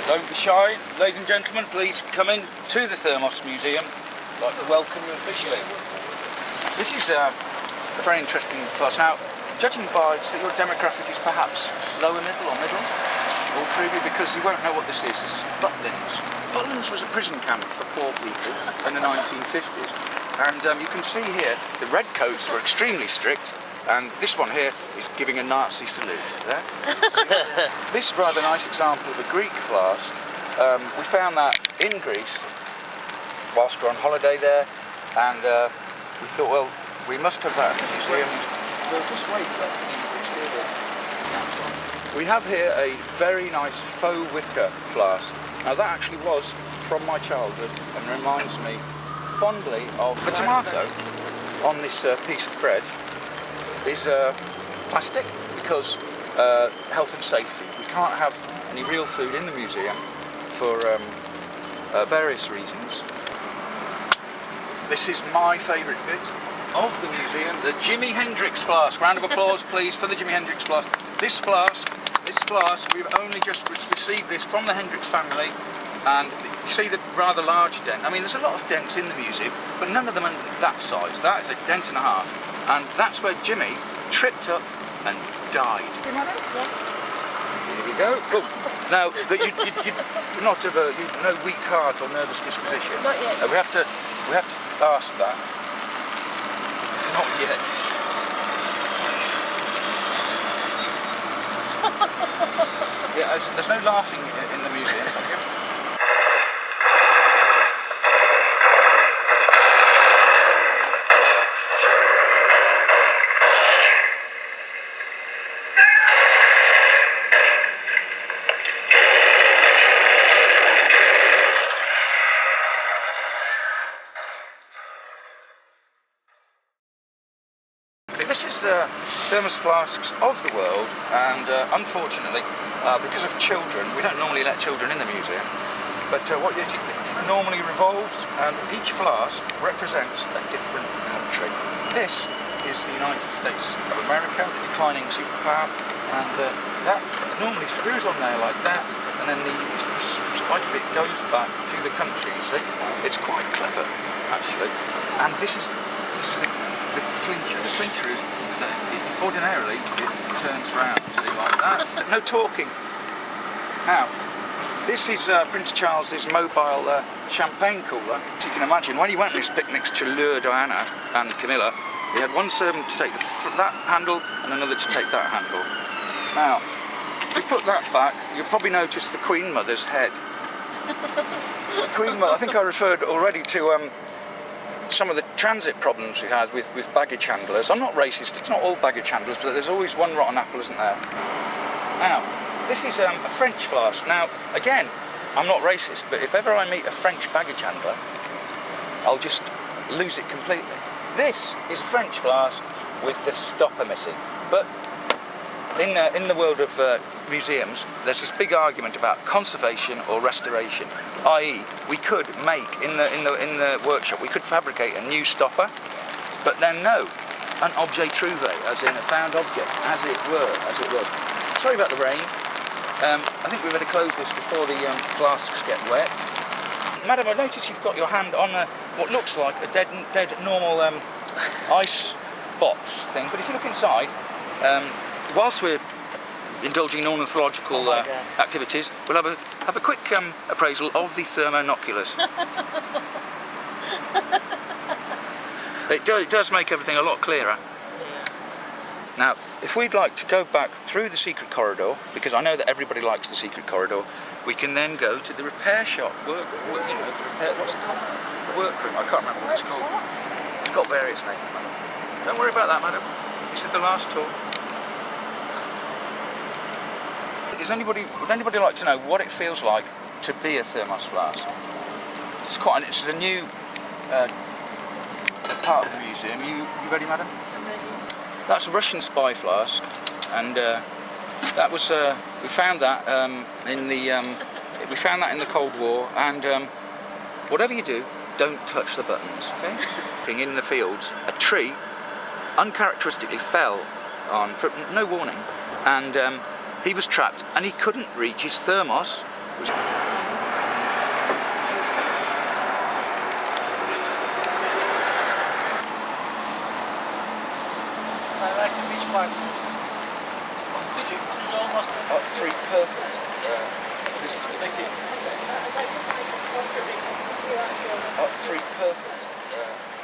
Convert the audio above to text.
Don't be shy, ladies and gentlemen, please come in to the Thermos Museum. I'd like to welcome you officially. This is a very interesting class. Now, judging by your demographic is perhaps lower middle or middle, all three of you, because you won't know what this is. This is Butlins. Butlins was a prison camp for poor people in the 1950s. And you can see here, the redcoats were extremely strict, and this one here is giving a Nazi salute. There. This is a rather nice example of a Greek flask. We found that in Greece, whilst we're on holiday there, and we thought, well, we must have that in the museum. We'll just wait for the exterior. We have here a very nice faux wicker flask. Now that actually was from my childhood and reminds me fondly of the tomato on this piece of bread is plastic because health and safety. We can't have any real food in the museum for various reasons. This is my favourite bit of the museum, the Jimi Hendrix flask. Round of applause please for the Jimi Hendrix flask. This flask, we've only just received this from the Hendrix family, and you see the rather large dent. I mean, there's a lot of dents in the museum, but none of them are that size. That is a dent and a half, and that's where Jimmy tripped up and died. Yes. Here we go. Cool. Now, you're not of no weak heart or nervous disposition. Not yet. We have to ask that. Not yet. Yeah, there's no laughing in the museum. This is the thermos flasks of the world, and unfortunately, because of children, we don't normally let children in the museum, but what it normally revolves, and each flask represents a different country. This is the United States of America, the declining superpower, and that normally screws on there like that, and then the spike bit goes back to the country, you see? It's quite clever, actually, and this is the clincher. The clincher is, ordinarily, it turns round, see, like that. No talking. Now, this is Prince Charles's mobile champagne cooler. As you can imagine, when he went on his picnics to lure Diana and Camilla, he had one servant to take that handle and another to take that handle. Now, if we put that back, you'll probably notice the Queen Mother's head. The Queen Mother, I think I referred already to some of the transit problems we had with baggage handlers. I'm not racist, it's not all baggage handlers, but there's always one rotten apple, isn't there? Now, this is a French flask. Now, again, I'm not racist, but if ever I meet a French baggage handler, I'll just lose it completely. This is a French flask with the stopper missing. But in the world of museums, there's this big argument about conservation or restoration. I.e., we could make in the workshop, we could fabricate a new stopper, but then no, an objet trouvé, as in a found object, as it was. Sorry about the rain. I think we better close this before the flasks get wet. Madam, I notice you've got your hand on what looks like a dead normal ice box thing, but if you look inside, whilst we're indulging in ornithological activities, we'll have a quick appraisal of the thermonoculars. It does make everything a lot clearer. Yeah. Now, if we'd like to go back through the secret corridor, because I know that everybody likes the secret corridor, we can then go to the repair shop. What's it called? The workroom. I can't remember what it's called. It's got various names, madam. Don't worry about that, madam. This is the last tour. Would anybody like to know what it feels like to be a thermos flask? It's a new part of the museum. You ready, madam? I'm ready. That's a Russian spy flask, and that was we found that in the Cold War. And whatever you do, don't touch the buttons. Okay? In the fields, a tree uncharacteristically fell on for no warning, and he was trapped, and he couldn't reach his thermos was I like the beach park. Did you? This is almost Oh, 3 perfect. Listen to the Mickey. Oh, 3 perfect.